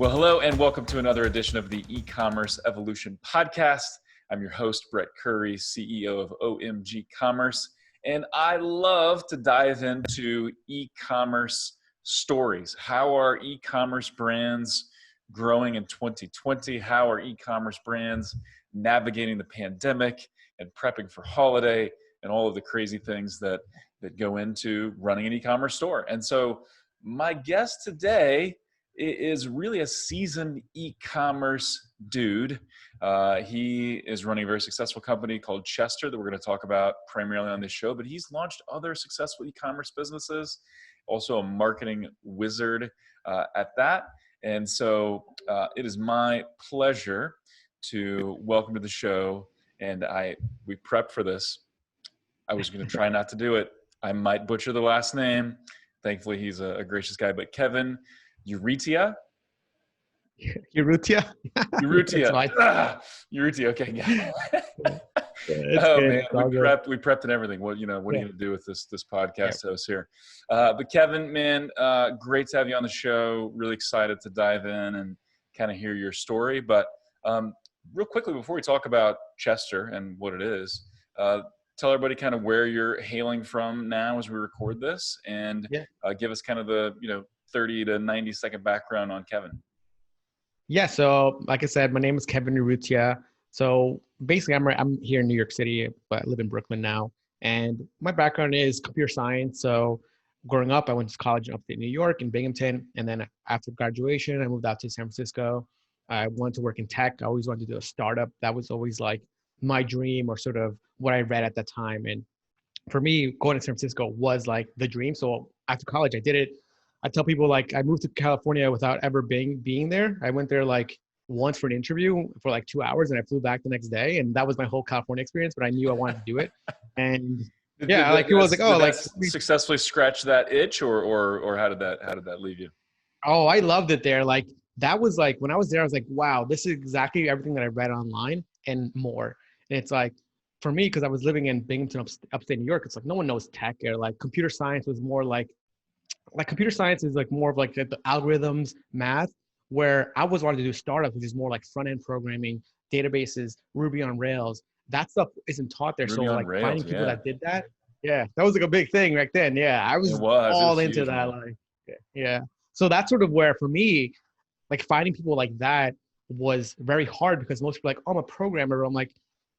Well, hello and welcome to another edition of the E-commerce Evolution podcast. I'm your host, Brett Curry, CEO of OMG Commerce, and I love to dive into e-commerce stories. How are e-commerce brands growing in 2020? How are e-commerce brands navigating the pandemic and prepping for holiday and all of the crazy things that go into running an e-commerce store? And so my guest today is really a seasoned e-commerce dude. He is running a very successful company called Chester that we're going to talk about primarily on this show, but he's launched other successful e-commerce businesses, also a marketing wizard at that. And so it is my pleasure to welcome to the show. And we prepped for this. I was going to try not to do it. I might butcher the last name. Thankfully, he's a gracious guy, but Kevin Urrutia? Urrutia? Urrutia. Urrutia, okay. Yeah. Oh man, we prepped and everything. What are you going to do with this podcast host here? But Kevin, man, great to have you on the show. Really excited to dive in and kind of hear your story. But real quickly, before we talk about Chester and what it is, tell everybody kind of where you're hailing from now as we record this, and give us kind of the 30 to 90 second background on Kevin. Yeah, so like I said, my name is Kevin Urrutia. So basically, I'm here in New York City, but I live in Brooklyn now. And my background is computer science. So growing up, I went to college in upstate New York in Binghamton. And then after graduation, I moved out to San Francisco. I wanted to work in tech. I always wanted to do a startup. That was always like my dream, or sort of what I read at that time. And for me, going to San Francisco was like the dream. So after college, I did it. I tell people, like, I moved to California without ever being there. I went there like once for an interview for like 2 hours, and I flew back the next day. And that was my whole California experience, but I knew I wanted to do it. And people was like, oh, like successfully scratch that itch, or how did that leave you? Oh, I loved it there. Like, that was like, when I was there, I was like, wow, this is exactly everything that I read online and more. And it's like, for me, because I was living in Binghamton, upstate New York, it's like no one knows tech, or like computer science was more like computer science is like more of like the algorithms, math, where I was wanting to do startups, which is more like front end programming, databases, Ruby on Rails. That stuff isn't taught there. Ruby so like Rails, finding people that did that, that was like a big thing back then. Yeah, I was all into huge, that. Man. Like, so that's sort of where for me, like finding people like that was very hard, because most people are like, oh, I'm a programmer. I'm like,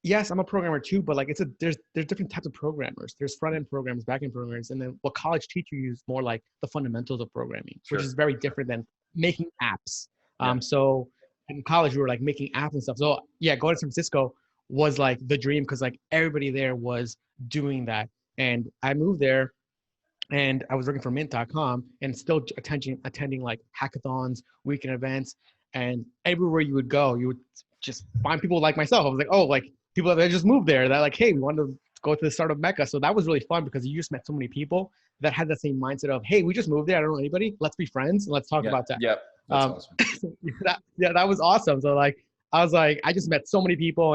yes, I'm a programmer too, but like there's different types of programmers. There's front-end programmers, back-end programmers, and then what college teach you is more like the fundamentals of programming, which is very different than making apps. So in college we were like making apps and stuff. So yeah, going to San Francisco was like the dream, because like everybody there was doing that. And I moved there and I was working for mint.com and still attending like hackathons, weekend events, and everywhere you would go, you would just find people like myself. I was like, oh, like people that just moved there, that like, hey, we want to go to the startup mecca. So that was really fun, because you just met so many people that had the same mindset of, hey, we just moved there. I don't know anybody. Let's be friends and let's talk about that. Yeah, that's awesome. That was awesome. So like, I was like, I just met so many people,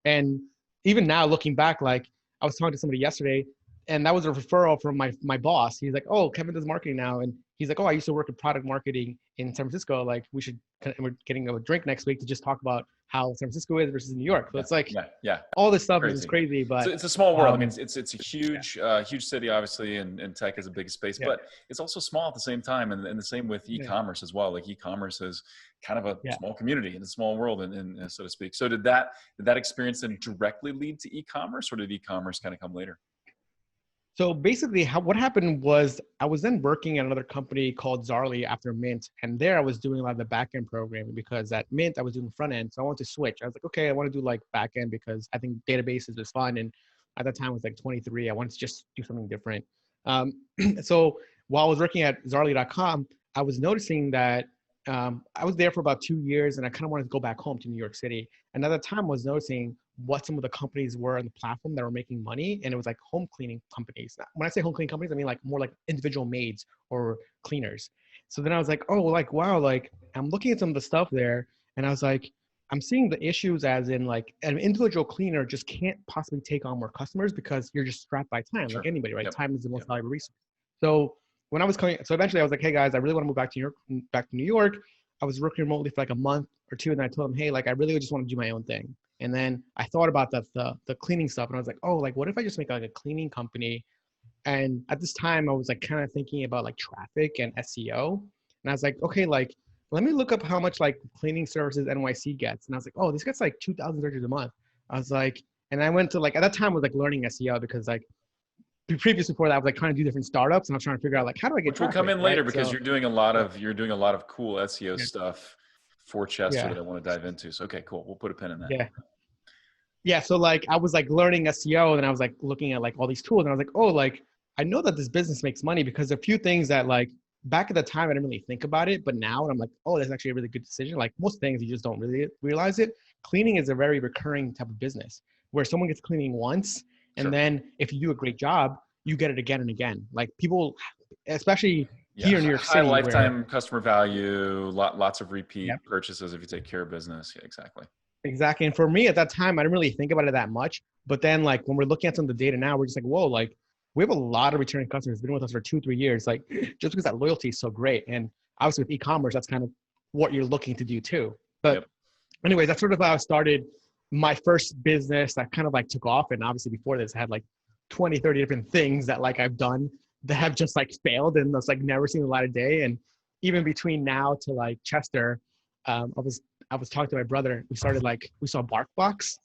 and even now looking back, like I was talking to somebody yesterday, and that was a referral from my boss. He's like, oh, Kevin does marketing now. And he's like, oh, I used to work in product marketing in San Francisco. Like, we're getting a drink next week to just talk about how San Francisco is versus New York. So it's like, all this stuff is crazy, but it's a small world. I mean, it's a huge, huge city, obviously, and tech is a big space, but it's also small at the same time. And the same with e-commerce as well. Like, e-commerce is kind of a small community in a small world, and so to speak. So did that experience then directly lead to e-commerce, or did e-commerce kind of come later? So basically what happened was I was then working at another company called Zarly after Mint. And there I was doing a lot of the back-end programming, because at Mint I was doing front end. So I wanted to switch. I was like, okay, I want to do like back end, because I think databases was fun. And at that time I was like 23. I wanted to just do something different. So while I was working at Zarly.com, I was noticing that I was there for about 2 years, and I kind of wanted to go back home to New York City. And at the time I was noticing what some of the companies were on the platform that were making money. And it was like home cleaning companies. When I say home cleaning companies, I mean like more like individual maids or cleaners. So then I was like, oh, like, wow, like I'm looking at some of the stuff there, and I was like, I'm seeing the issues as in like an individual cleaner just can't possibly take on more customers, because you're just strapped by time, like anybody, right? Time is the most valuable resource. So when I was coming, so eventually I was like, hey guys, I really want to move back to New York. I was working remotely for like a month or two, and I told him, hey, like I really just want to do my own thing. And then I thought about the cleaning stuff, and I was like, oh, like what if I just make like a cleaning company? And at this time, I was like kind of thinking about like traffic and SEO. And I was like, okay, like let me look up how much like cleaning services NYC gets. And I was like, oh, this gets like 2,000 searches a month. I was like, and I went to like, at that time I was like learning SEO because like previous before that I was like trying to do different startups, and I was trying to figure out like, how do I get Which will traffic, come in later right? because So you're doing a lot of cool SEO yeah, stuff for Chester yeah, that I want to dive into. So, okay, cool. We'll put a pin in that. yeah. Yeah, so like I was like learning SEO, and I was like looking at like all these tools, and I was like, oh, like I know that this business makes money because a few things that like back at the time I didn't really think about it, but now I'm like, oh, that's actually a really good decision. Like most things you just don't really realize it. Cleaning is a very recurring type of business where someone gets cleaning once, and Sure. then if you do a great job, you get it again and again. Like people, especially here in New York High City, lifetime where customer value, lots of repeat yeah, purchases if you take care of business. Yeah, exactly. exactly. And for me at that time, I didn't really think about it that much. But then like when we're looking at some of the data now, we're just like, whoa, like we have a lot of returning customers been with us for 2-3 years. Like just because that loyalty is so great. And obviously with e-commerce, that's kind of what you're looking to do too. But Yep. anyways, that's sort of how I started my first business that kind of like took off. And obviously before this I had like 20, 30 different things that like I've done that have just like failed and that's like never seen the light of day. And even between now to like Chester, I was talking to my brother. We started like, we saw BarkBox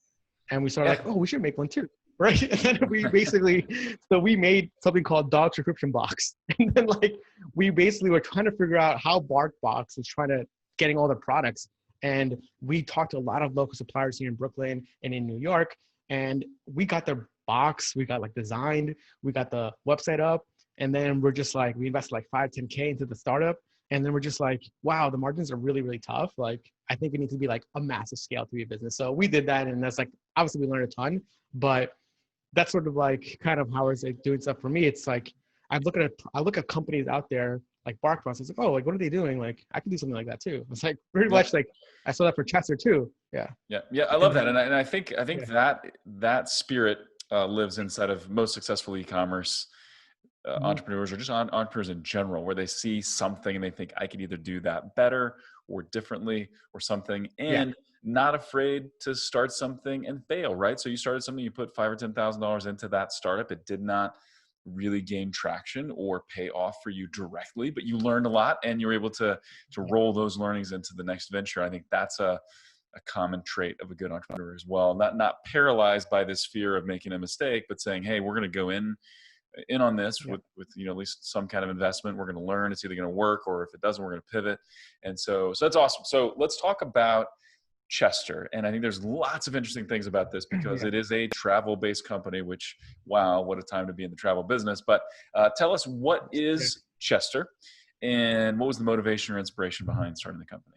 and we started Yeah. like, oh, we should make one too. Right. And then we basically, so we made something called Dog Subscription Box. And then like, we basically were trying to figure out how BarkBox is trying to getting all the products. And we talked to a lot of local suppliers here in Brooklyn and in New York. And we got their box, we got like designed, we got the website up. And then we're just like, we invested like 5-10K into the startup. And then we're just like, wow, the margins are really, really tough. Like, I think it needs to be like a massive scale to be a business. So we did that. And that's like, obviously we learned a ton, but that's sort of like kind of how I was like doing stuff for me. It's like, I look at companies out there like BarkBox. It's like, oh, like, what are they doing? Like, I can do something like that too. It's like pretty much like, I saw that for Chester too. Yeah. Yeah. I love that. And I think yeah. that spirit lives inside of most successful e-commerce Mm-hmm. entrepreneurs or just entrepreneurs in general, where they see something and they think I could either do that better or differently or something, Yeah. and not afraid to start something and fail, right? So you started something, you put $5,000 or $10,000 into that startup. It did not really gain traction or pay off for you directly, but you learned a lot and you're able to roll those learnings into the next venture. I think that's a common trait of a good entrepreneur as well. Not paralyzed by this fear of making a mistake, but saying, hey, we're going to go in on this Yeah. with at least some kind of investment. We're going to learn. It's either going to work, or if it doesn't, we're going to pivot. And so that's awesome. So let's talk about Chester. And I think there's lots of interesting things about this because Yeah. it is a travel-based company, which, wow, what a time to be in the travel business. But tell us, what Yeah. is Chester and what was the motivation or inspiration behind starting the company?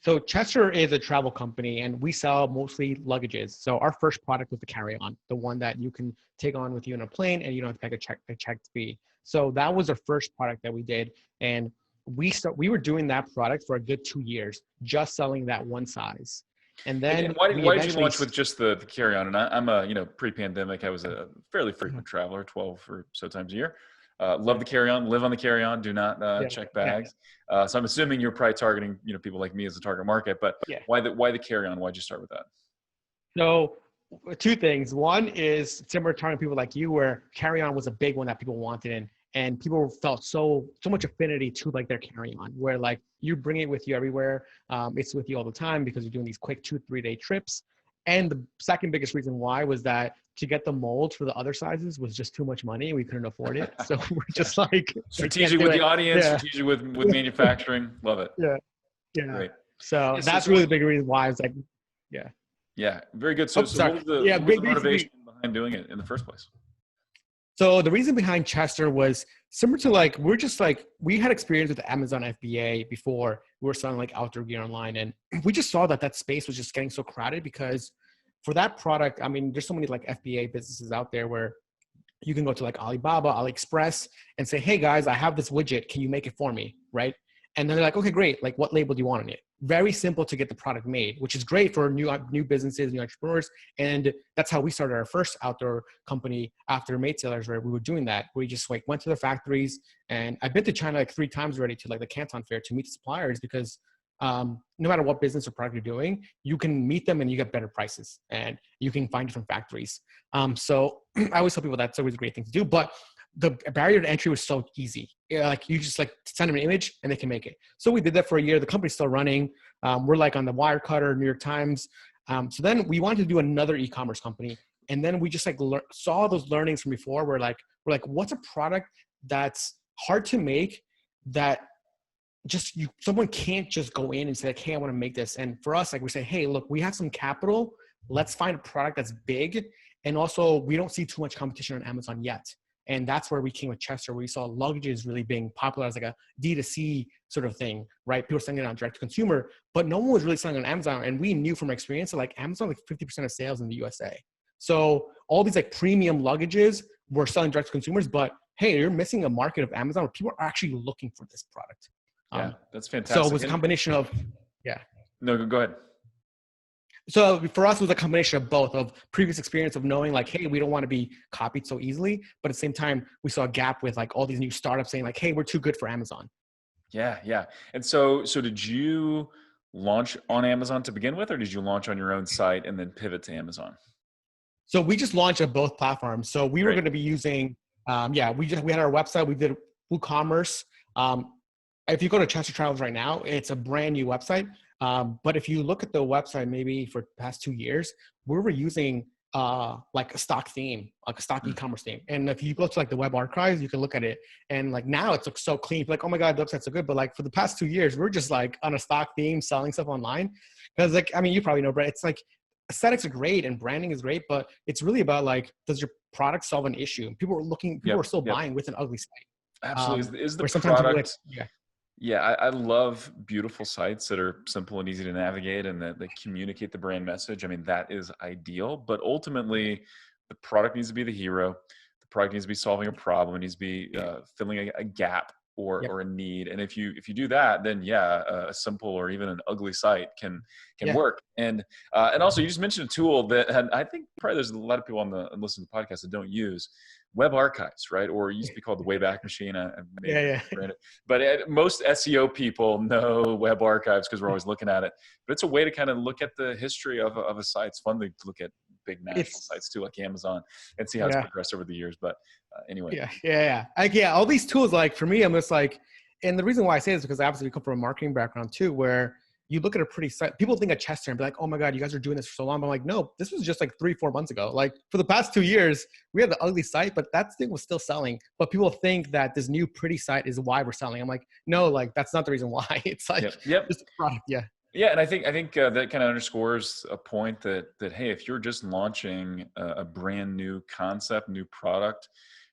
So Chester is a travel company and we sell mostly luggages. So our first product was the carry-on, the one that you can take on with you in a plane and you don't have to pay a checked fee. So that was our first product that we did. And we were doing that product for a good 2 years, just selling that one size. And then And why we did you eventually, launch with just the carry-on? And I'm a pre-pandemic, I was a fairly frequent traveler, 12 or so times a year. Love the carry-on, live on the carry-on, do not check bags. So I'm assuming you're probably targeting people like me as a target market. But yeah. why the carry-on? Why'd you start with that? So two things. One is similar to people like you, where carry-on was a big one that people wanted, and people felt so much affinity to like their carry-on, where like you bring it with you everywhere. It's with you all the time because you're doing these quick 2-3 day trips. And the second biggest reason why was that to get the molds for the other sizes was just too much money. We couldn't afford it. So we're just like strategic with the audience, yeah. strategic with manufacturing. Love it. Yeah. Great. So that's really the big reason why I was like, yeah. Yeah, very good. So, what was the motivation behind doing it in the first place? So the reason behind Chester was similar to like, we had experience with the Amazon FBA before. We were selling like outdoor gear online, and we just saw that space was just getting so crowded because for that product, I mean, there's so many like FBA businesses out there where you can go to like Alibaba, AliExpress and say, hey guys, I have this widget. Can you make it for me? Right. And then they're like, okay, great. Like, what label do you want on it? Very simple to get the product made, which is great for new businesses, new entrepreneurs. And that's how we started our first outdoor company after Made Sailors, where we were doing that. We just like went to the factories, and I've been to China like 3 times already to like the Canton Fair to meet suppliers, because no matter what business or product you're doing, you can meet them and you get better prices, and you can find different factories. So I always tell people that's always a great thing to do, but the barrier to entry was so easy. Like you just like send them an image and they can make it. So we did that for a year. The company's still running. We're like on the Wirecutter, New York Times. So then we wanted to do another e-commerce company. And then we just like saw those learnings from before. We're like, what's a product that's hard to make, that just someone can't just go in and say like, hey, I want to make this. And for us, like we say, hey, look, we have some capital. Let's find a product that's big. And also we don't see too much competition on Amazon yet. And that's where we came with Chester, where we saw luggages really being popular as like a D2C sort of thing, right? People were selling it on direct to consumer, but no one was really selling on Amazon. And we knew from experience that like Amazon, like 50% of sales in the USA. So all these like premium luggages were selling direct to consumers, but hey, you're missing a market of Amazon where people are actually looking for this product. Yeah, that's fantastic. So it was a combination of, yeah. No, go ahead. So for us, it was a combination of both, of previous experience of knowing like, hey, we don't want to be copied so easily. But at the same time, we saw a gap with like all these new startups saying like, hey, we're too good for Amazon. Yeah, yeah. And so did you launch on Amazon to begin with, or did you launch on your own site and then pivot to Amazon? So we just launched on both platforms. So we were going to be using, we had our website, we did WooCommerce. If you go to Chester Travels right now, it's a brand new website. But if you look at the website, maybe for the past 2 years, we were using like a stock theme, like a stock e-commerce theme. And if you go to like the web archives, you can look at it. And like now it looks so clean. Like, oh my God, the website's so good. But like for the past 2 years, we're just like on a stock theme selling stuff online. Because like, I mean, you probably know, Brett, it's like aesthetics are great and branding is great, but it's really about like, does your product solve an issue? People are still buying with an ugly site. Absolutely. Is the product... Yeah, I love beautiful sites that are simple and easy to navigate and that they communicate the brand message. I mean, that is ideal, but ultimately the product needs to be the hero. The product needs to be solving a problem. It needs to be filling a gap or a need. And if you do that, then a simple or even an ugly site can work. And also you just mentioned a tool that I think probably there's a lot of people listen to the podcast that don't use web archives, right? Or it used to be called the Wayback Machine. But most SEO people know web archives because we're always looking at it. But it's a way to kind of look at the history of a site. It's fun to look at big national sites too, like Amazon, and see how it's progressed over the years. But anyway. All these tools, like for me, I'm just like, and the reason why I say this is because I obviously come from a marketing background too, where you look at a pretty site, people think of Chester and be like, oh my God, you guys are doing this for so long. But I'm like, no, this was just like 3-4 months ago. Like for the past 2 years, we had the ugly site, but that thing was still selling. But people think that this new pretty site is why we're selling. I'm like, no, like that's not the reason why. It's like just a product. Yeah, and I think that kind of underscores a point that hey, if you're just launching a brand new concept, new product,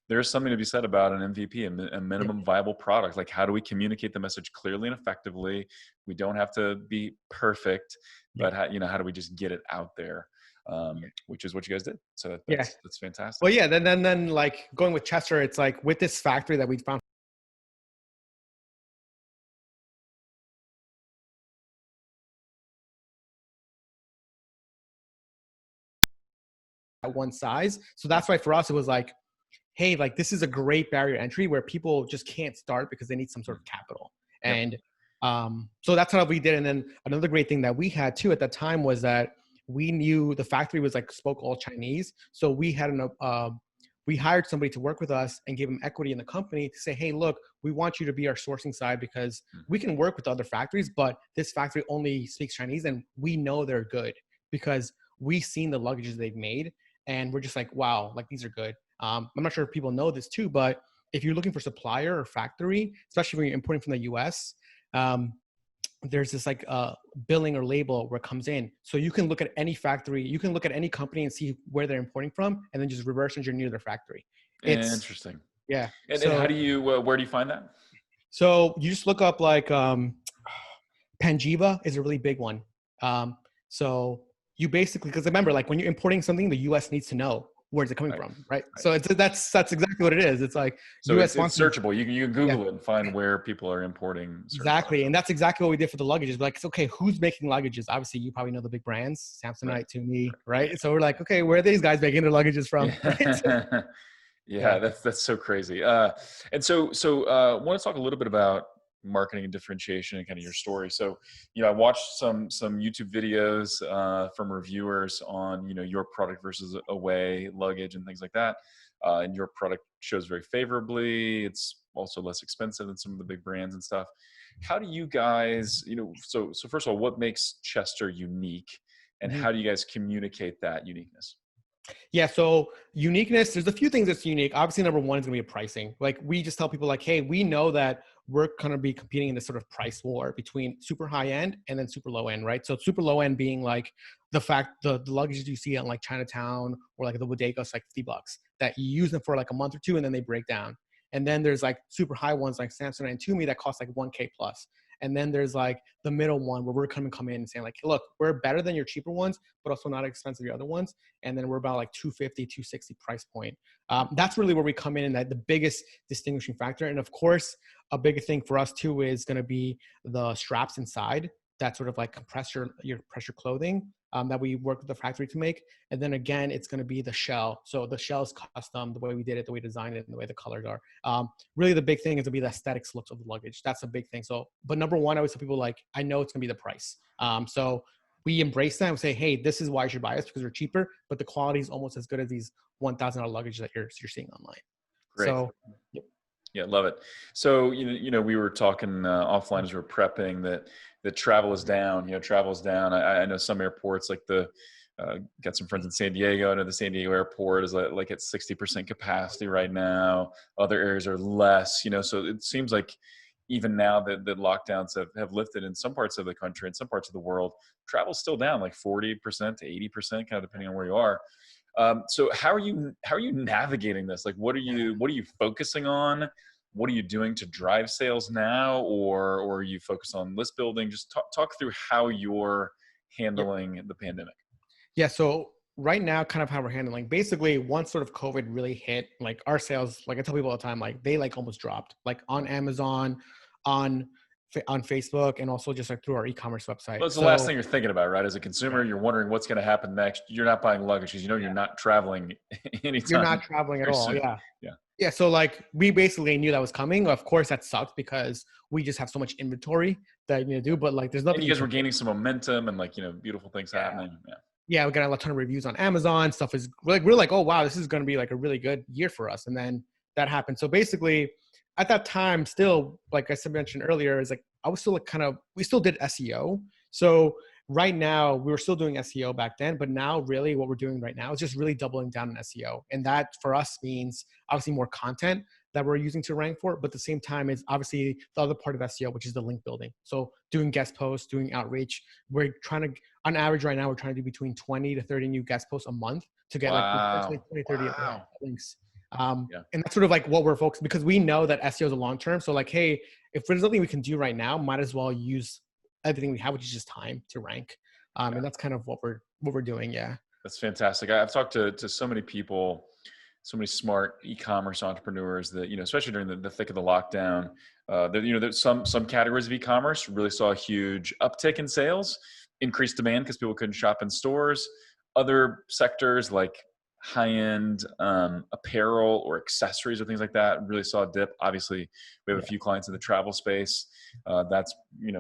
there's something to be said about an MVP, a minimum viable product. Like, how do we communicate the message clearly and effectively? We don't have to be perfect, but how do we just get it out there? Which is what you guys did. So that's fantastic. Well, then like going with Chester, it's like with this factory that we found at one size. So that's why for us, it was like, hey, like this is a great barrier to entry where people just can't start because they need some sort of capital. And so that's how we did. And then another great thing that we had too at that time was that we knew the factory was like spoke all Chinese. So we had we hired somebody to work with us and gave them equity in the company to say, hey, look, we want you to be our sourcing side because we can work with other factories, but this factory only speaks Chinese and we know they're good because we've seen the luggages they've made and we're just like, wow, like these are good. I'm not sure if people know this too, but if you're looking for supplier or factory, especially when you're importing from the US, there's this like billing or label where it comes in. So you can look at any factory, you can look at any company and see where they're importing from and then just reverse engineer their factory. It's interesting. Yeah. And how do you, where do you find that? So you just look up like Panjiva is a really big one. So you basically, because remember, like when you're importing something, the US needs to know where's it coming from, right? So that's exactly what it is. It's like so U.S. it's searchable. You can Google it and find Yeah. where people are importing. Exactly. And that's exactly what we did for the luggages. Like, it's okay, who's making luggages? Obviously, you probably know the big brands, Samsonite, Tumi, right? So we're like, okay, where are these guys making their luggages from? Right? Yeah, that's so crazy. And so I want to talk a little bit about marketing and differentiation and kind of your story. So, I watched some YouTube videos from reviewers on, your product versus away luggage and things like that. And your product shows very favorably. It's also less expensive than some of the big brands and stuff. How do you guys, so first of all, what makes Chester unique, and how do you guys communicate that uniqueness? Yeah, so uniqueness, there's a few things that's unique. Obviously, number one is going to be pricing. Like, we just tell people like, hey, we know that we're going to be competing in this sort of price war between super high end and then super low end, right? So super low end being like the luggage you see on like Chinatown or like the bodegas, like $50 that you use them for like a month or two and then they break down. And then there's like super high ones like Samsonite and Tumi that cost like 1K plus. And then there's like the middle one where we're coming in and saying like, look, we're better than your cheaper ones, but also not as expensive as your other ones. And then we're about like 250, 260 price point. That's really where we come in, and that the biggest distinguishing factor. And of course, a big thing for us too is going to be the straps inside that sort of like compress your pressure clothing that we work with the factory to make. And then again, it's going to be the shell. So the shell is custom, the way we did it, the way we designed it, and the way the colors are. Really the big thing is to be the aesthetics looks of the luggage. That's a big thing. So, but number one, I always tell people like, I know it's going to be the price. So we embrace that and say, hey, this is why you should buy us, because we're cheaper, but the quality is almost as good as these $1,000 luggage that you're seeing online. Great. So, yeah, love it. So, we were talking offline as we were prepping that travel is down. Travel is down. I know some airports, like got some friends in San Diego. I know the San Diego airport is like at 60% capacity right now. Other areas are less, so it seems like even now that the lockdowns have lifted in some parts of the country, in some parts of the world, travel's still down like 40% to 80%, kind of depending on where you are. So how are you navigating this? Like, what are you focusing on? What are you doing to drive sales now? Or are you focused on list building? Just talk through how you're handling the pandemic. Yeah. So right now, kind of how we're handling, basically once sort of COVID really hit, like our sales, like I tell people all the time, like they like almost dropped, like on Amazon, on Facebook, and also just like through our e-commerce website. Well, it's the last thing you're thinking about, right? As a consumer, you're wondering what's going to happen next. You're not buying luggage because you're not traveling anytime. You're not traveling at all. Soon. Yeah. Yeah. So like we basically knew that was coming. Of course, that sucked because we just have so much inventory that do. But like, there's nothing. And you guys were gaining some momentum and like beautiful things happening. Yeah, we got a ton of reviews on Amazon. Stuff is like we're like, oh wow, this is going to be like a really good year for us. And then that happened. So basically, at that time, still, like I mentioned earlier, is like I was still like we still did SEO. So right now, we were still doing SEO back then, but now really what we're doing right now is just really doubling down on SEO. And that for us means obviously more content that we're using to rank for, but at the same time is obviously the other part of SEO, which is the link building. So doing guest posts, doing outreach. We're trying to, on average right now, we're trying to do between 20 to 30 new guest posts a month to get like 20, 30 links. And that's sort of like what we're focused, because we know that SEO is a long term. So like, hey, if there's nothing we can do right now, might as well use everything we have, which is just time to rank. And that's kind of what we're doing. Yeah. That's fantastic. I've talked to so many people, so many smart e-commerce entrepreneurs that, especially during the thick of the lockdown, there's some categories of e-commerce really saw a huge uptick in sales, increased demand because people couldn't shop in stores. Other sectors like high-end apparel or accessories or things like that really saw a dip. Obviously, we have a few clients in the travel space. That's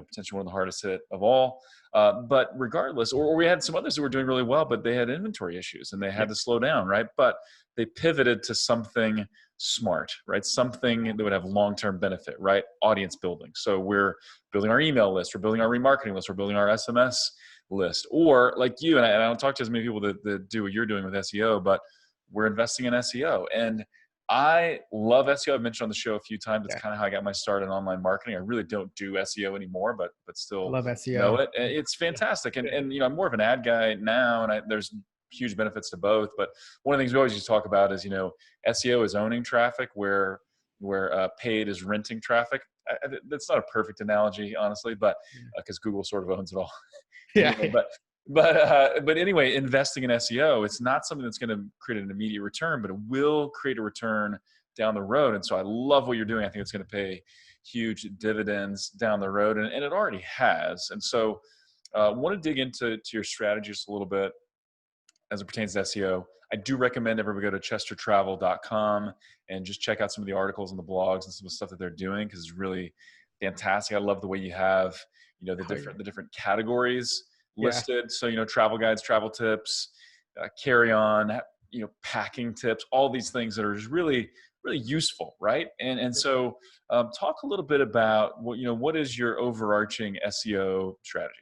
potentially one of the hardest hit of all. But regardless, or we had some others who were doing really well, but they had inventory issues and they had to slow down, right? But they pivoted to something smart, right? Something that would have long-term benefit, right? Audience building. So we're building our email list, we're building our remarketing list, we're building our SMS list, or like you, and I don't talk to as many people that do what you're doing with SEO, but we're investing in SEO. And I love SEO. I've mentioned on the show a few times. It's kind of how I got my start in online marketing. I really don't do SEO anymore, but still love SEO. Know it. It's fantastic. And I'm more of an ad guy now, and there's huge benefits to both. But one of the things we always used to talk about is, SEO is owning traffic where paid is renting traffic. That's not a perfect analogy, honestly, but because Google sort of owns it all. Yeah. But But anyway, investing in SEO, it's not something that's going to create an immediate return, but it will create a return down the road. And so I love what you're doing. I think it's going to pay huge dividends down the road, and it already has. And so I want to dig into your strategy just a little bit as it pertains to SEO. I do recommend everybody go to chestertravel.com and just check out some of the articles and the blogs and some of the stuff that they're doing, because it's really fantastic. I love the way you have, the different categories listed. So, travel guides, travel tips, carry on, packing tips, all these things that are just really, really useful. Right. And so talk a little bit about what is your overarching SEO strategy?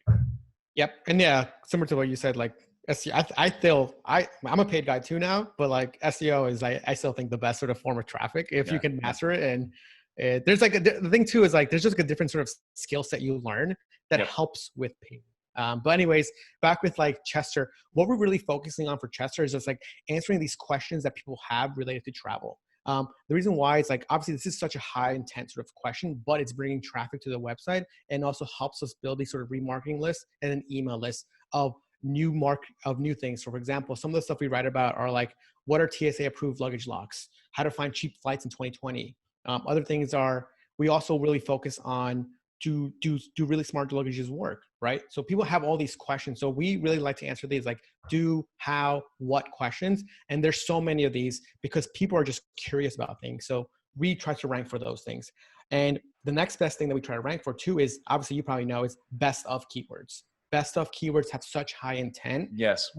Yep. And yeah, similar to what you said, like SEO, I'm a paid guy too now, but like SEO is, I still think the best sort of form of traffic if you can master it. And there's like the thing too is like, there's just like a different sort of skill set you learn that helps with paying. But anyways, back with like Chester, what we're really focusing on for Chester is just like answering these questions that people have related to travel. The reason why is like, obviously this is such a high intent sort of question, but it's bringing traffic to the website and also helps us build these sort of remarketing lists and an email list of new things. So for example, some of the stuff we write about are like, what are TSA approved luggage locks? How to find cheap flights in 2020. Other things are, we also really focus on do really smart luggages work, right? So people have all these questions. So we really like to answer these like do, how, what questions. And there's so many of these because people are just curious about things. So we try to rank for those things. And the next best thing that we try to rank for too is, obviously you probably know, is best of keywords. Best of keywords have such high intent. Yes.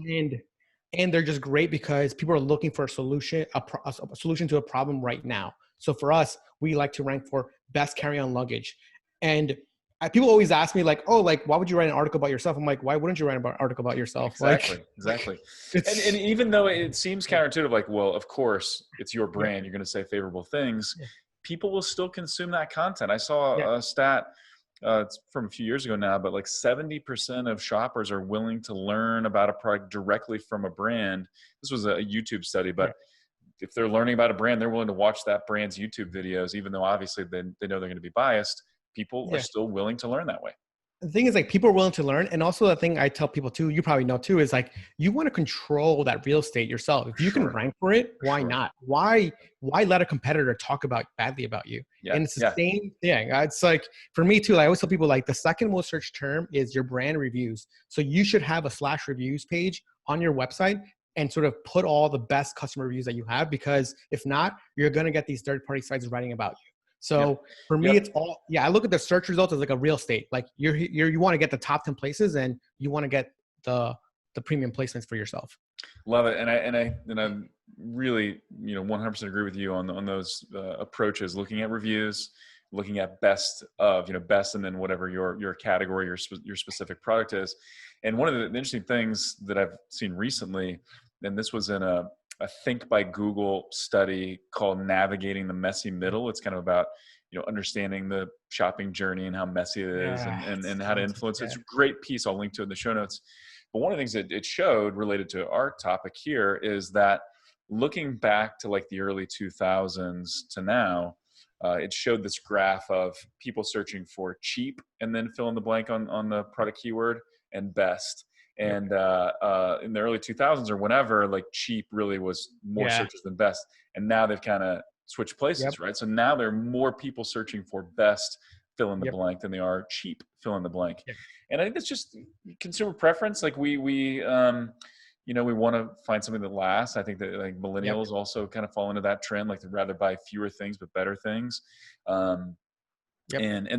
And they're just great because people are looking for a solution to a problem right now. So for us, we like to rank for best carry-on luggage. And people always ask me like, oh, like, why would you write an article about yourself? I'm like, why wouldn't you write an article about yourself? Exactly. And even though it seems counterintuitive, like, well, of course it's your brand, you're going to say favorable things. People will still consume that content. I saw a stat, it's from a few years ago now, but like 70% of shoppers are willing to learn about a product directly from a brand. This was a YouTube study, but if they're learning about a brand, they're willing to watch that brand's YouTube videos, even though obviously they know they're going to be biased. People are still willing to learn that way. The thing is, like, people are willing to learn. And also the thing I tell people too, you probably know too, is like, you want to control that real estate yourself. If you can rank for it, why not? Why let a competitor talk badly about you? And it's the same thing. It's like, for me too, I always tell people like the second most searched term is your brand reviews. So you should have a /reviews page on your website and sort of put all the best customer reviews that you have, because if not, you're going to get these third-party sites writing about you. So for me, it's all, I look at the search results as like a real estate. Like you want to get the top 10 places and you want to get the premium placements for yourself. Love it. And I really, 100% agree with you on those approaches, looking at reviews, looking at best of, best, and then whatever your category, your specific product is. And one of the interesting things that I've seen recently, and this was in a Think by Google study called Navigating the Messy Middle. It's kind of about, understanding the shopping journey and how messy it is and how to influence it. It's a great piece. I'll link to it in the show notes. But one of the things that it showed related to our topic here is that looking back to like the early 2000s to now, it showed this graph of people searching for cheap and then fill in the blank on the product keyword, and best. And in the early 2000s or whenever, like cheap really was more searches than best. And now they've kind of switched places, right? So now there are more people searching for best fill in the blank than they are cheap fill in the blank. And I think that's just consumer preference. Like we want to find something that lasts. I think that like millennials also kind of fall into that trend. Like they'd rather buy fewer things, but better things. And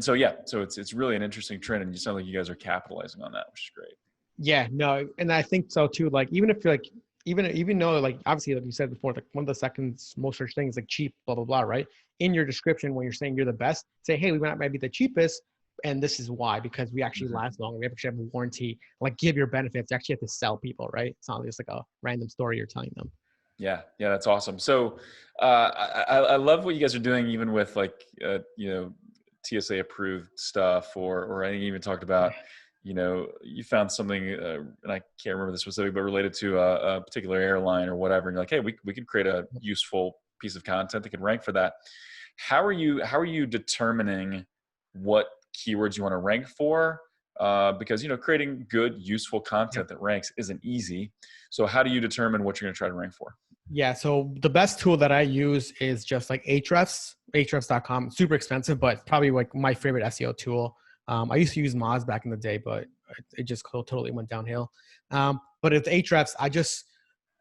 so it's really an interesting trend, and you sound like you guys are capitalizing on that, which is great. Yeah, no, and I think so too. Like even if you're like, even though like obviously like you said before, like one of the second most searched things like cheap, blah blah blah, right? In your description, when you're saying you're the best, say, hey, we might be the cheapest, and this is why, because we actually last longer. We actually have a warranty. Like give your benefits. You actually have to sell people, right? It's not just like a random story you're telling them. Yeah, that's awesome. So I love what you guys are doing, even with like TSA approved stuff, or I think you even talked about. You found something, and I can't remember the specific, but related to a particular airline or whatever. And you're like, hey, we could create a useful piece of content that could rank for that. How are you determining what keywords you want to rank for? because, creating good, useful content that ranks isn't easy. So how do you determine what you're going to try to rank for? Yeah. So the best tool that I use is just like Ahrefs.com. Super expensive, but probably like my favorite SEO tool. I used to use Moz back in the day, but it just totally went downhill. But with Ahrefs, I just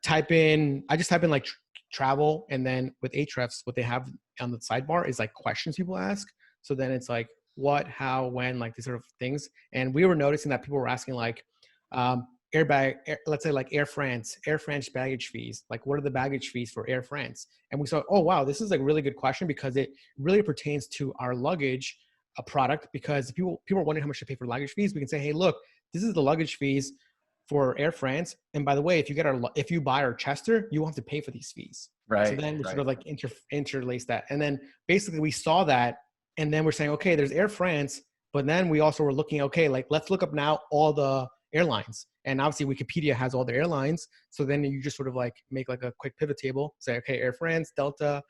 type in like travel, and then with Ahrefs, what they have on the sidebar is like questions people ask. So then it's like what, how, when, like these sort of things. And we were noticing that people were asking like, let's say like Air France baggage fees. Like, what are the baggage fees for Air France? And we saw, oh wow, this is like a really good question because it really pertains to our luggage product. Because people are wondering how much to pay for luggage fees. We can say, hey, look, this is the luggage fees for Air France. And by the way, if you buy our Chester, you won't have to pay for these fees. Right. So then we sort of like interlace that. And then basically we saw that, and then we're saying, okay, there's Air France, but then we also were looking, okay, like let's look up now all the airlines. And obviously Wikipedia has all the airlines. So then you just sort of like make like a quick pivot table, say, okay, Air France, Delta,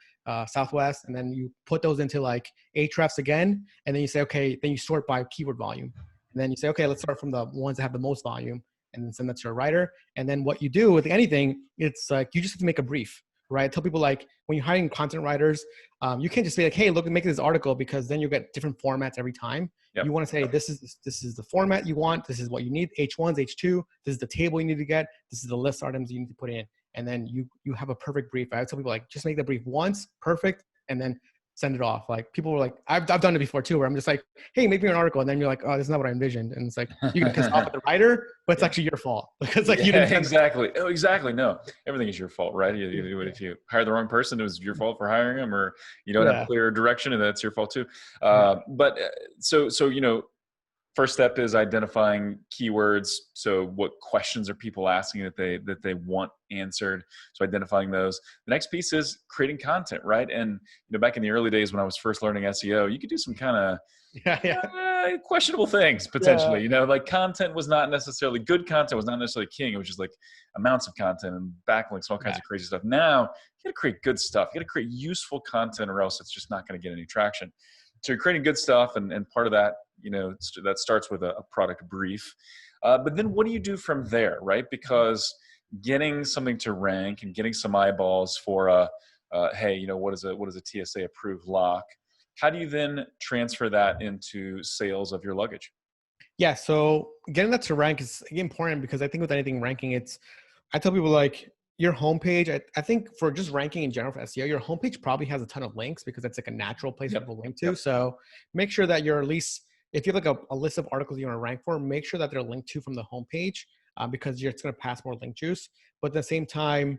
Southwest, and then you put those into like Ahrefs again. And then you say, okay, then you sort by keyword volume. And then you say, okay, let's start from the ones that have the most volume, and then send that to a writer. And then what you do with anything, it's like, you just have to make a brief, right? I tell people like when you're hiring content writers, you can't just be like, hey, look, make this article, because then you get different formats every time. Yep. You want to say, this is the format you want. This is what you need. H1s, H2. This is the table you need to get. This is the list items you need to put in. And then you have a perfect brief. I tell people like, just make the brief once, perfect, and then send it off. Like people were like, I've done it before too, where I'm just like, hey, make me an article. And then you're like, oh, this is not what I envisioned. And it's like, you can piss off at the writer, but it's actually your fault. Because like you didn't. Exactly. Oh, exactly. No, everything is your fault, right? You do it. If you hire the wrong person, it was your fault for hiring them, or you don't have clear direction, and that's your fault too. But so, first step is identifying keywords. So what questions are people asking that they want answered? So identifying those. The next piece is creating content, right? And back in the early days when I was first learning SEO, you could do some kind of questionable things potentially. Like content was not necessarily good. Content was not necessarily king. It was just like amounts of content and backlinks and all kinds of crazy stuff. Now you got to create good stuff. You got to create useful content, or else it's just not going to get any traction. So you're creating good stuff, and part of that, that starts with a product brief. But then what do you do from there, right? Because getting something to rank and getting some eyeballs for hey, what is a TSA approved lock? How do you then transfer that into sales of your luggage? Yeah, so getting that to rank is important, because I think with anything ranking, I tell people like, your homepage, I think for just ranking in general for SEO, your homepage probably has a ton of links, because it's like a natural place for people to link to. So make sure that you're at least, if you have like a list of articles you want to rank for, make sure that they're linked to from the homepage, because it's going to pass more link juice. But at the same time,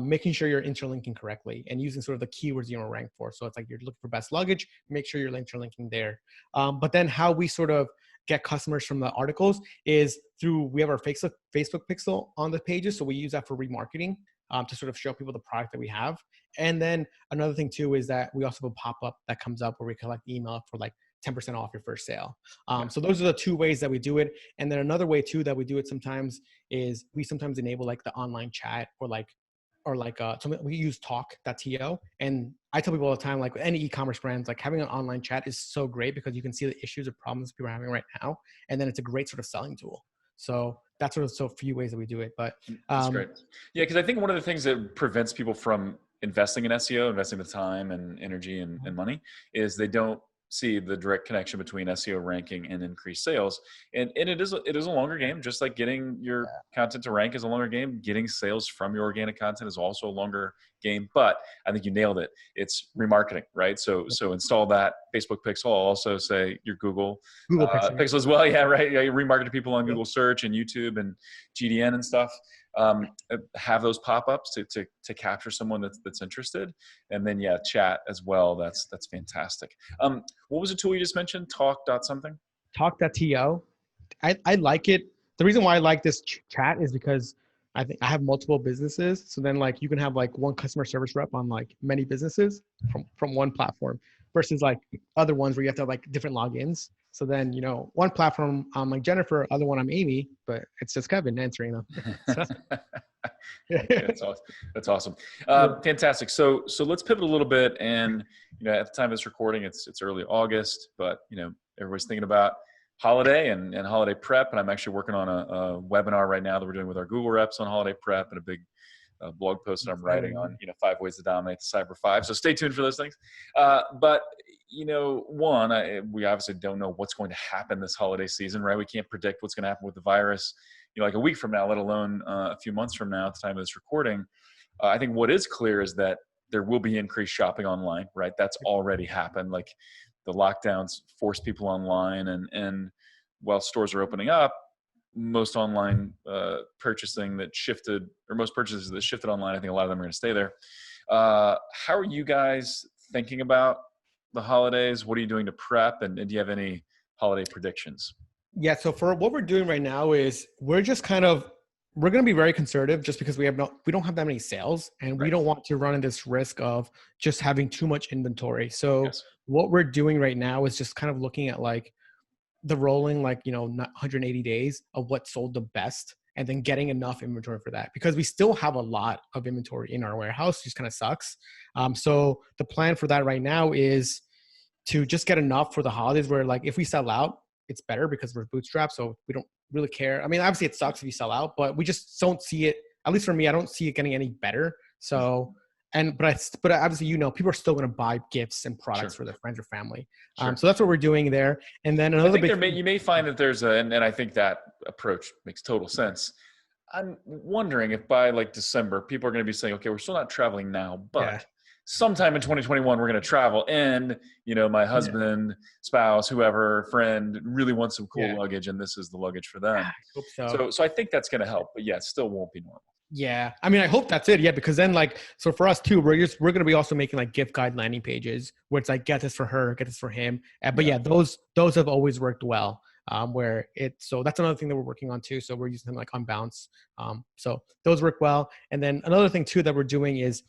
making sure you're interlinking correctly and using sort of the keywords you want to rank for. So it's like you're looking for best luggage, make sure you're interlinking there. But then how we sort of get customers from the articles is we have our Facebook pixel on the pages. So we use that for remarketing, to sort of show people the product that we have. And then another thing too is that we also have a pop-up that comes up where we collect email for like 10% off your first sale. So those are the two ways that we do it. And then another way too that we do it sometimes is we sometimes enable like the online chat, or something we use talk.to. And I tell people all the time, like with any e-commerce brands, like having an online chat is so great, because you can see the issues or problems people are having right now. And then it's a great sort of selling tool. So that's sort of so few ways that we do it. But that's great. Yeah, because I think one of the things that prevents people from investing in SEO, investing the time and energy and money, is they don't see the direct connection between SEO ranking and increased sales. And it is a longer game, just like getting your content to rank is a longer game. Getting sales from your organic content is also a longer game, but I think you nailed it. It's remarketing, right? So install that Facebook pixel. I'll also say your Google pixel as well. Yeah, right. Yeah, you remarket to people on Google search and YouTube and GDN and stuff. Have those pop-ups to capture someone that's interested, and then chat as well. That's fantastic. What was the tool you just mentioned? Talk.something? Talk.to. I like it. The reason why I like this chat is because I think I have multiple businesses. So then like you can have like one customer service rep on like many businesses from one platform, versus like other ones where you have to have like different logins. So then, one platform I'm like Jennifer, other one I'm Amy, but it's just Kevin answering them. That's awesome. Fantastic. So let's pivot a little bit. And, at the time of this recording, it's early August, but, everybody's thinking about holiday and holiday prep. And I'm actually working on a webinar right now that we're doing with our Google reps on holiday prep, and a big blog post that I'm writing on, 5 ways to dominate the Cyber 5. So stay tuned for those things. But, we obviously don't know what's going to happen this holiday season, right? We can't predict what's going to happen with the virus, like a week from now, let alone a few months from now at the time of this recording. I think what is clear is that there will be increased shopping online, right? That's already happened. Like the lockdowns force people online, and while stores are opening up, most online purchasing that shifted, or most purchases that shifted online, I think a lot of them are going to stay there. How are you guys thinking about the holidays? What are you doing to prep? And do you have any holiday predictions? Yeah. So for what we're doing right now is we're going to be very conservative, just because we don't have that many sales, and we don't want to run in this risk of just having too much inventory. So what we're doing right now is just kind of looking at like the rolling, 180 days of what sold the best, and then getting enough inventory for that, because we still have a lot of inventory in our warehouse. It just kind of sucks. So the plan for that right now is to just get enough for the holidays, where like if we sell out, it's better because we're bootstrapped. So we don't really care. I mean, obviously it sucks if you sell out, but we just don't see it, at least for me, I don't see it getting any better. So, but obviously, people are still going to buy gifts and products for their friends or family. So that's what we're doing there. And then another you may find that there's and I think that approach makes total sense. I'm wondering if by like December, people are going to be saying, okay, we're still not traveling now, but sometime in 2021, we're going to travel. And, my husband, spouse, whoever, friend really wants some cool luggage, and this is the luggage for them. I hope so I think that's going to help, but it still won't be normal. Yeah. I mean, I hope that's it. Yeah. Because then so for us too, we're going to be also making like gift guide landing pages where it's like, get this for her, get this for him. But those have always worked well. So that's another thing that we're working on too. So we're using them like on Bounce. So those work well. And then another thing too that we're doing is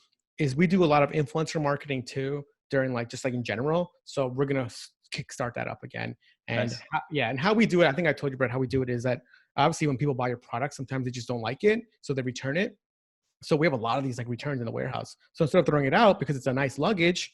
we do a lot of influencer marketing too during just in general. So we're going to kickstart that up again. And and how we do it, I think I told you, Brett, how we do it is that obviously when people buy your product, sometimes they just don't like it, so they return it. So we have a lot of these like returns in the warehouse. So instead of throwing it out because it's a nice luggage,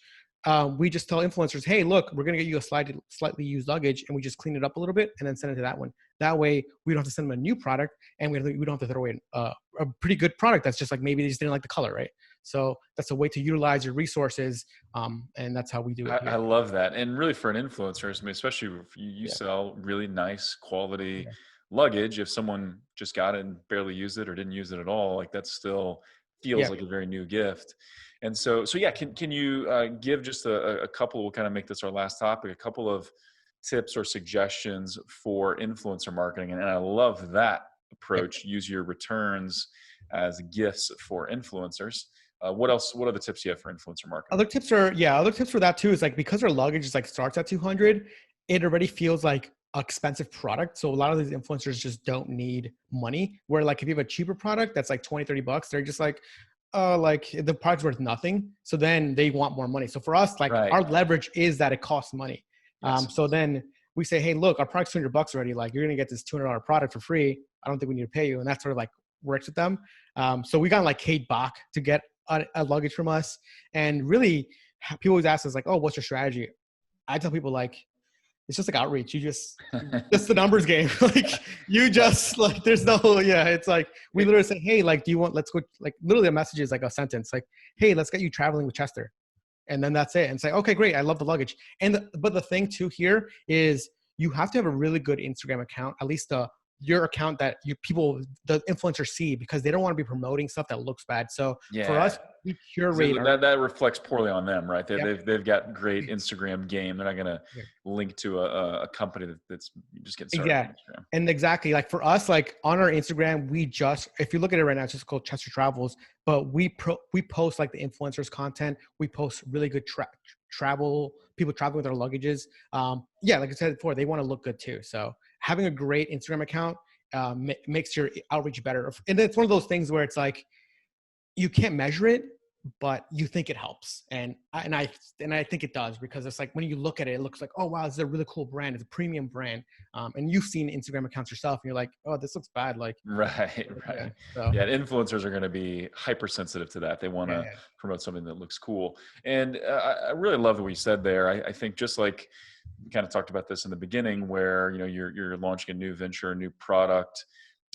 we just tell influencers, hey, look, we're going to get you a slightly used luggage, and we just clean it up a little bit and then send it to that one. That way we don't have to send them a new product, and we don't have to throw away a pretty good product that's just like maybe they just didn't like the color, right? So that's a way to utilize your resources, and that's how we do it. I love that. And really for an influencer, I mean, especially if you sell really nice quality luggage, if someone just got it and barely used it or didn't use it at all, like that still feels like a very new gift. And so can you give just a couple, we'll kind of make this our last topic, a couple of tips or suggestions for influencer marketing? And I love that approach. Use your returns as gifts for influencers. What are the tips you have for influencer marketing? Other tips for that too is like, because our luggage is like starts at 200, it already feels like an expensive product. So a lot of these influencers just don't need money, where like if you have a cheaper product that's like $20-$30, they're just like the product's worth nothing. So then they want more money. So for us, our leverage is that it costs money. So then we say, hey, look, our product's $200 already. Like, you're going to get this $200 product for free. I don't think we need to pay you. And that sort of like works with them. So we got like Kate Bach to get a luggage from us. And really, people always ask us like, oh, what's your strategy? I tell people like, it's just like outreach. You just the numbers game. Like you just like, there's no, it's like, we literally say, hey, like, do you want, let's go, like literally a message is like a sentence, like, hey, let's get you traveling with Chester. And then that's it. And say, okay, great. I love the luggage. But the thing too here is you have to have a really good Instagram account, at least your account that the influencers see, because they don't want to be promoting stuff that looks bad. So for us, we curate. So that reflects poorly on them, right? They've got great Instagram game. They're not going to link to a company that's just getting started. Yeah. And exactly. Like for us, like on our Instagram, if you look at it right now, it's just called Chester Travels, but we post like the influencers content. We post really good travel, people traveling with their luggages. Like I said before, they want to look good too. So having a great Instagram account makes your outreach better. And it's one of those things where it's like, you can't measure it, but you think it helps. And I think it does, because it's like when you look at it, it looks like, oh wow, this is a really cool brand. It's a premium brand. And you've seen Instagram accounts yourself and you're like, oh, this looks bad. Like, right. yeah. So, Yeah. Influencers are going to be hypersensitive to that. They want to yeah. promote something that looks cool. And I really love what you said there. I think just like we kind of talked about this in the beginning where, you're launching a new venture, a new product.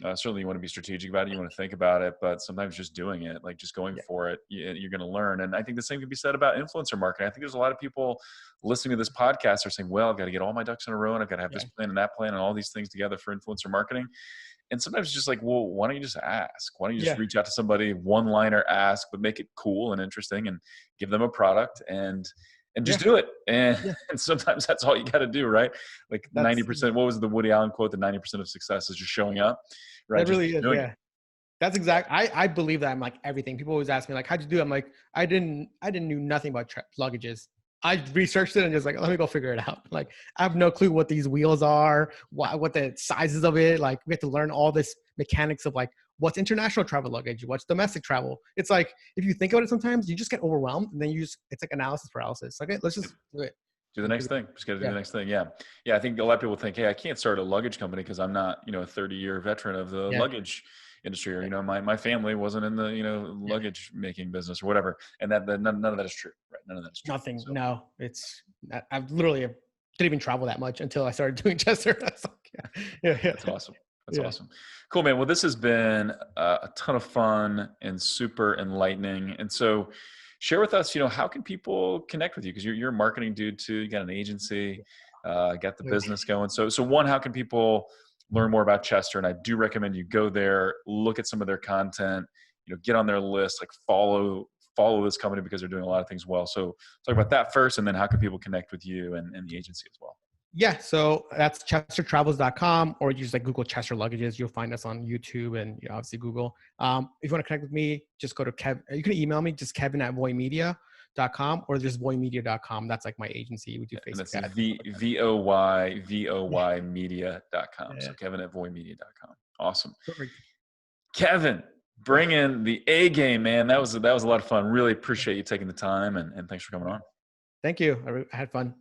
Certainly you want to be strategic about it. You want to think about it, but sometimes just doing it, like just going for it, you're going to learn. And I think the same can be said about influencer marketing. I think there's a lot of people listening to this podcast are saying, well, I've got to get all my ducks in a row and I've got to have this plan and that plan and all these things together for influencer marketing. And sometimes it's just like, well, why don't you just ask? Why don't you just reach out to somebody, one-liner ask, but make it cool and interesting and give them a product and just do it. And sometimes that's all you got to do, right? Like 90%, what was the Woody Allen quote? The 90% of success is just showing up, right? That really is, yeah. That's exact. I believe that. I'm like everything. People always ask me like, how'd you do it? I'm like, I didn't know nothing about luggages. I researched it and just like, let me go figure it out. Like, I have no clue what these wheels are, what the sizes of it. Like, we have to learn all this mechanics of like, what's international travel luggage, what's domestic travel. It's like, if you think about it, sometimes you just get overwhelmed and then it's like analysis paralysis. Okay, let's just do it. Do the next thing. Just got to do the next thing. Yeah. I think a lot of people think, hey, I can't start a luggage company because I'm not, a 30-year veteran of the luggage industry, or my family wasn't in the luggage making business or whatever, and that none of that is true, right? None of that is true. Nothing. So. No, it's I've literally didn't even travel that much until I started doing Chester. That's awesome. That's awesome. Cool, man. Well, this has been a ton of fun and super enlightening. And so share with us, how can people connect with you? Because you're a marketing dude too. You got an agency, got the business going. So one, how can people learn more about Chester? And I do recommend you go there, look at some of their content, get on their list, like follow this company because they're doing a lot of things well. So talk about that first, and then how can people connect with you and the agency as well? Yeah, so that's chestertravels.com, or you just like Google Chester Luggages. You'll find us on YouTube and obviously Google. If you want to connect with me, just go to you can email me, just kevin@voymedia.com, or just voymedia.com. That's like my agency. We do Facebook ads. VOY media.com. So kevin@voymedia.com. Awesome. Perfect. Kevin, bring in the A game, man. That was a lot of fun. Really appreciate you taking the time, and thanks for coming on. Thank you. I had fun.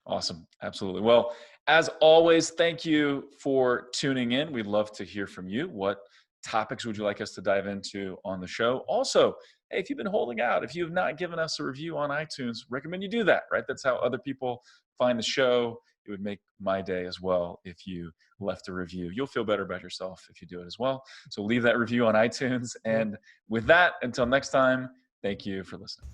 Awesome. Absolutely. Well, as always, thank you for tuning in. We'd love to hear from you. What topics would you like us to dive into on the show? Also, hey, if you've been holding out, if you have not given us a review on iTunes, recommend you do that, right? That's how other people find the show. It would make my day as well if you left a review. You'll feel better about yourself if you do it as well. So leave that review on iTunes. And with that, until next time, thank you for listening.